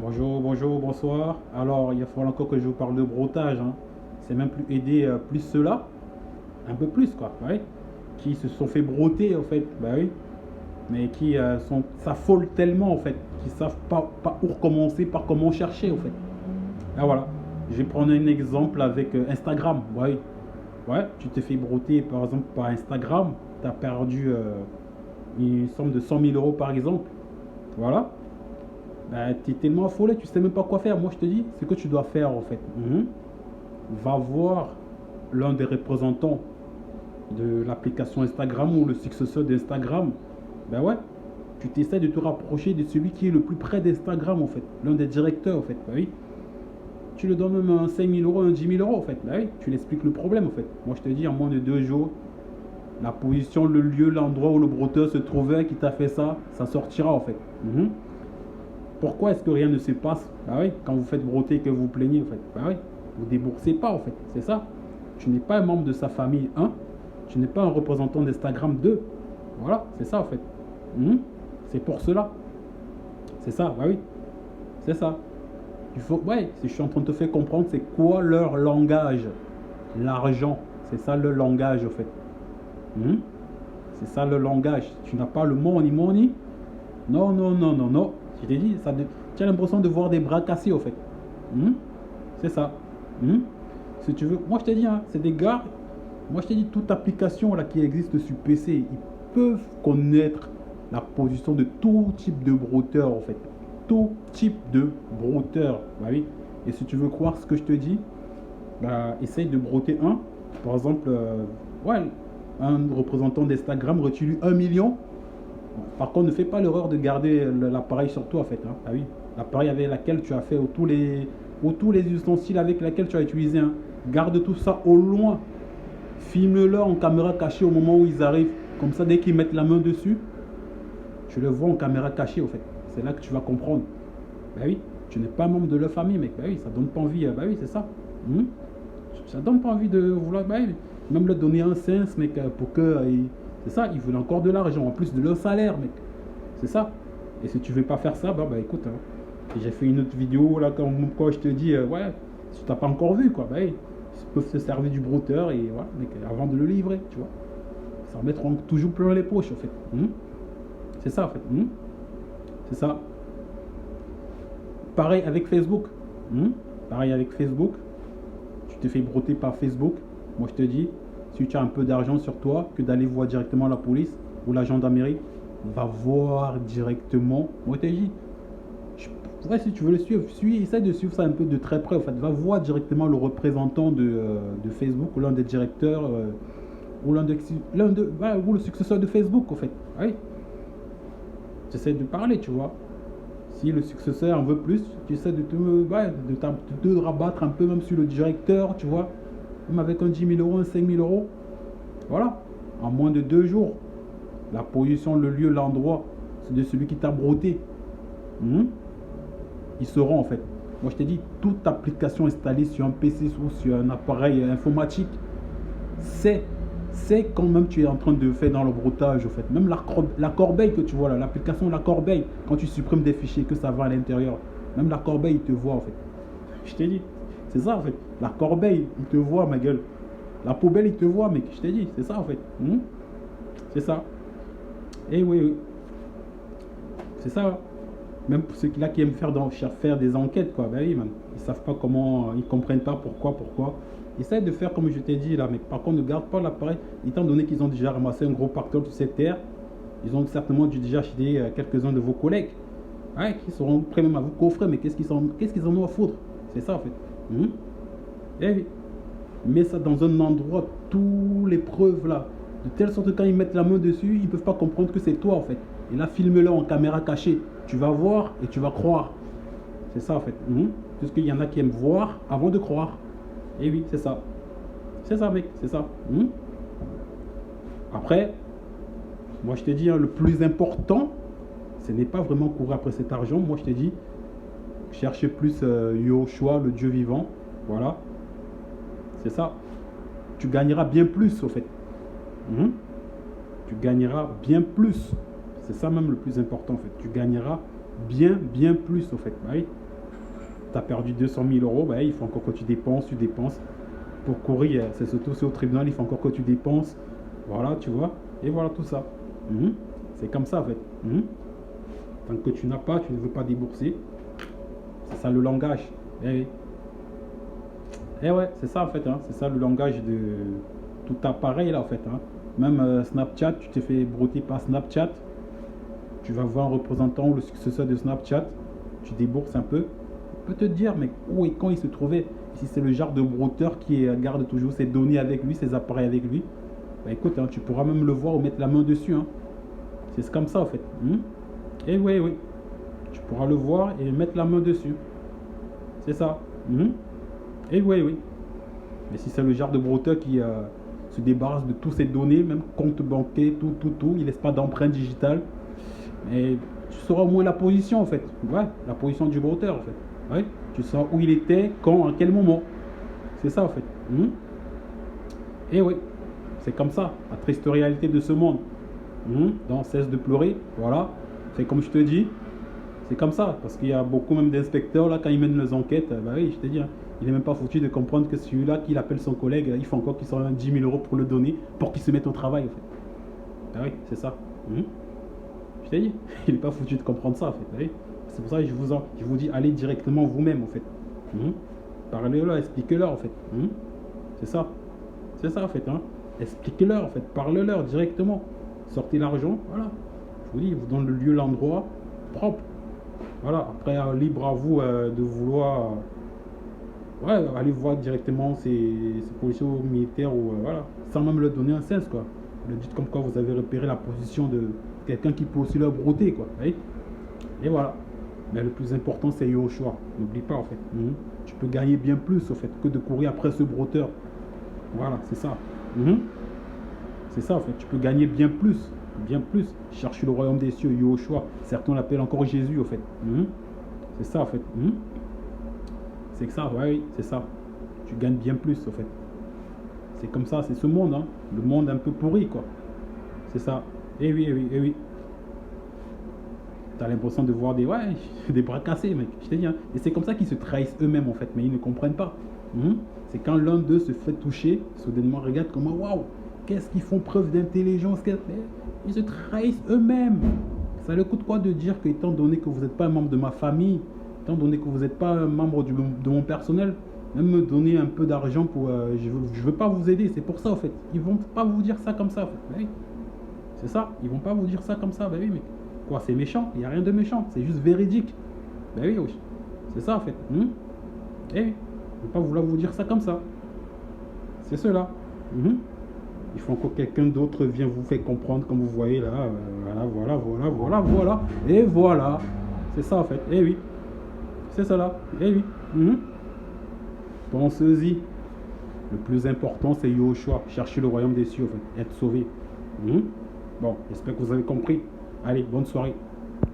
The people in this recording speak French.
Bonjour, bonjour, bonsoir. Alors, il va falloir encore que je vous parle de broutage, hein. C'est même plus aider plus ceux-là, un peu plus quoi, ouais. Qui se sont fait brouter en fait, bah oui, mais qui s'affolent tellement en fait, qu'ils savent pas où recommencer, par comment chercher en fait. Ah voilà, je vais prendre un exemple avec Instagram, ouais. Ouais, tu t'es fait brouter par exemple par Instagram, tu as perdu une somme de 100 000 € par exemple, voilà. Bah, tu es tellement affolé, tu sais même pas quoi faire. Moi, je te dis, ce que tu dois faire en fait. Va voir l'un des représentants de l'application Instagram ou le successeur d'Instagram. Ben ouais, tu t'essaies de te rapprocher de celui qui est le plus près d'Instagram en fait, l'un des directeurs en fait. Ben oui, tu le donnes même un 5 000 €, un 10 000 € en fait. Ben oui, tu l'expliques le problème en fait. Moi, je te dis, en moins de 2 jours, la position, le lieu, l'endroit où le brouteur se trouvait qui t'a fait ça, ça sortira en fait. Pourquoi est-ce que rien ne se passe? Bah oui, quand vous faites brouter et que vous vous plaignez, en fait. Bah oui, vous ne déboursez pas, en fait. C'est ça. Tu n'es pas un membre de sa famille, un. Tu n'es pas un représentant d'Instagram, deux. Voilà, c'est ça, en fait. C'est pour cela. C'est ça, bah oui. C'est ça. Il faut, ouais, si je suis en train de te faire comprendre, c'est quoi leur langage? L'argent. C'est ça le langage, en fait. Hmm? C'est ça le langage. Tu n'as pas le money money. Non, non, non, non, non. Je t'ai dit, tu as l'impression de voir des bras cassés, au fait. Hmm? C'est ça. Hmm? Si tu veux, moi je te dis, hein, c'est des gars. Moi je te dis, toute application là qui existe sur PC, ils peuvent connaître la position de tout type de brouteur, en fait. Tout type de brouteur. Bah oui. Et si tu veux croire ce que je te dis, bah, essaye de brouter un. Par exemple, ouais, un représentant d'Instagram retire 1 million. Par contre, ne fais pas l'erreur de garder l'appareil sur toi, en fait. Hein. Ah oui, l'appareil avec lequel tu as fait, ou tous les ustensiles avec lesquels tu as utilisé. Hein. Garde tout ça au loin. Filme-le en caméra cachée au moment où ils arrivent. Comme ça, dès qu'ils mettent la main dessus, tu le vois en caméra cachée, en fait. C'est là que tu vas comprendre. Bah oui, tu n'es pas membre de leur famille, mec. Bah oui, ça donne pas envie. Bah oui, c'est ça. Hmm? Ça donne pas envie de vouloir. Bah oui, même leur donner un sens, mec, pour que. C'est ça, ils veulent encore de l'argent, en plus de leur salaire, mec. C'est ça. Et si tu veux pas faire ça, bah écoute, hein. J'ai fait une autre vidéo là quand je te dis, ouais, si tu t'as pas encore vu, quoi, bah, ils peuvent se servir du brouteur et voilà, mec, avant de le livrer, tu vois. Ça en mettra toujours plein les poches, en fait. C'est ça, en fait. C'est ça. Pareil avec Facebook. Pareil avec Facebook. Tu te fais brouter par Facebook. Moi, je te dis, si tu as un peu d'argent sur toi, que d'aller voir directement la police ou la gendarmerie, va voir directement. Moi, je te dis, ouais, si tu veux le suivre, essaie de suivre ça un peu de très près. En fait, va voir directement le représentant de Facebook ou l'un des directeurs ou ou le successeur de Facebook, en fait. Oui, tu essaies de parler, tu vois. Si le successeur en veut plus, tu essaies de te rabattre un peu même sur le directeur, tu vois. Même avec un 10 000 €, un 5 000 €. Voilà. En moins de 2 jours. La position, le lieu, l'endroit, c'est de celui qui t'a brouté. Ils sauront en fait. Moi je t'ai dit, toute application installée sur un PC ou sur un appareil informatique, c'est quand même tu es en train de faire dans le broutage en fait. Même la corbeille que tu vois là, l'application la corbeille, quand tu supprimes des fichiers que ça va à l'intérieur, même la corbeille il te voit en fait. Je t'ai dit, c'est ça en fait. La corbeille il te voit ma gueule. La poubelle il te voit mec, je t'ai dit, c'est ça en fait. C'est ça. Et oui, oui. C'est ça. Même pour ceux-là qui aiment faire des enquêtes, quoi. Ben oui, man. Ils savent pas comment, ils comprennent pas pourquoi. Essaye de faire comme je t'ai dit là, mais par contre, ne garde pas l'appareil. Étant donné qu'ils ont déjà ramassé un gros pactole sur cette terre, ils ont certainement dû déjà acheter quelques-uns de vos collègues. Ouais, qui seront prêts même à vous coffrer, mais qu'est-ce qu'ils en ont à foutre? C'est ça, en fait. Eh oui. Mets ça dans un endroit, tous les preuves là. De telle sorte que quand ils mettent la main dessus, ils ne peuvent pas comprendre que c'est toi en fait. Et là, filme-le en caméra cachée. Tu vas voir et tu vas croire. C'est ça en fait. Puisqu'il y en a qui aiment voir avant de croire. Et oui, c'est ça. C'est ça, mec, c'est ça. Après, moi je te dis, hein, le plus important, ce n'est pas vraiment courir après cet argent. Moi je te dis, cherchez plus Yoshua, le Dieu vivant. Voilà. C'est ça. Tu gagneras bien plus, au fait. Tu gagneras bien plus. C'est ça même le plus important, en fait. Tu gagneras bien plus, au fait. Bah oui. Tu as perdu 200 000 euros, bah, il faut encore que tu dépenses. Pour courir, c'est surtout au tribunal, il faut encore que tu dépenses. Voilà, tu vois. Et voilà tout ça. Mhm. C'est comme ça en fait. Mhm. Tant que tu n'as pas, tu ne veux pas débourser. C'est ça le langage. Eh oui. Eh ouais, c'est ça en fait. Hein. C'est ça le langage de tout appareil là en fait. Hein. Même Snapchat, tu te fais brouter par Snapchat. Tu vas voir un représentant ou le successeur de Snapchat. Tu débourses un peu. Il peut te dire, mais où et quand il se trouvait. Si c'est le genre de brouteur qui garde toujours ses données avec lui, ses appareils avec lui, bah écoute, hein, tu pourras même le voir ou mettre la main dessus. Hein. C'est comme ça en fait. Et oui, oui. Tu pourras le voir et mettre la main dessus. C'est ça. Et oui, oui. Mais si c'est le genre de brouteur qui se débarrasse de toutes ses données, même compte bancaire, tout, il laisse pas d'empreinte digitale, et tu sauras au moins la position en fait. Ouais, la position du brouteur en fait. Ouais, tu sauras où il était, quand, à quel moment. C'est ça en fait. Et oui, c'est comme ça, la triste réalité de ce monde. Donc cesse de pleurer, voilà. C'est comme je te dis, c'est comme ça. Parce qu'il y a beaucoup même d'inspecteurs là, quand ils mènent les enquêtes, bah oui, je te dis, hein, il n'est même pas foutu de comprendre que celui-là qui appelle son collègue, il faut encore qu'il sorte 10 000 euros pour le donner, pour qu'il se mette au travail en fait. Ah oui, c'est ça. Je t'ai dit, il n'est pas foutu de comprendre ça en fait. Oui. C'est pour ça que je vous dis, allez directement vous-même en fait. Parlez-leur, expliquez-leur en fait. C'est ça. C'est ça en fait. Hein. Expliquez-leur en fait. Parlez-leur directement. Sortez l'argent. Voilà. Je vous dis, je vous donne le lieu, l'endroit propre. Voilà. Après, libre à vous de vouloir. Ouais, aller voir directement ces policiers ou militaires ou voilà. Sans même leur donner un sens quoi. Le dites comme quoi vous avez repéré la position de quelqu'un qui peut aussi leur brouter quoi. Voyez. Et voilà. Mais le plus important c'est au choix. N'oublie pas en fait. Tu peux gagner bien plus au fait que de courir après ce brouteur. Voilà, c'est ça. C'est ça en fait. Tu peux gagner bien plus. Bien plus. Chercher le royaume des cieux, Yahushua. Certains l'appellent encore Jésus en fait. C'est ça en fait. C'est que ça, ouais, oui, c'est ça. Tu gagnes bien plus en fait. C'est comme ça, c'est ce monde, hein. Le monde un peu pourri quoi. C'est ça. Eh oui, eh oui, eh oui. T'as l'impression de voir des bras cassés, mec. Je t'ai dit, hein. Et c'est comme ça qu'ils se trahissent eux-mêmes en fait, mais ils ne comprennent pas. C'est quand l'un d'eux se fait toucher, soudainement regarde comment, waouh, qu'est-ce qu'ils font preuve d'intelligence, ils se trahissent eux-mêmes. Ça leur coûte quoi de dire que, étant donné que vous n'êtes pas un membre de ma famille, étant donné que vous n'êtes pas un membre de mon personnel, même me donner un peu d'argent pour, je veux pas vous aider, c'est pour ça en fait. Ils vont pas vous dire ça comme ça. En fait. Oui. C'est ça, ils vont pas vous dire ça comme ça, bah oui, mais quoi, c'est méchant, il n'y a rien de méchant, c'est juste véridique. Bah oui, oui, c'est ça en fait. Eh oui, ils ne vont pas vouloir vous dire ça comme ça. C'est cela. Il faut que quelqu'un d'autre vienne vous faire comprendre, comme vous voyez là, voilà. Et voilà, c'est ça en fait, eh oui, c'est ça là, eh oui. Pensez-y. Le plus important, c'est Yahushua. Chercher le royaume des cieux, en fait. Être sauvé. Bon, j'espère que vous avez compris. Allez, bonne soirée.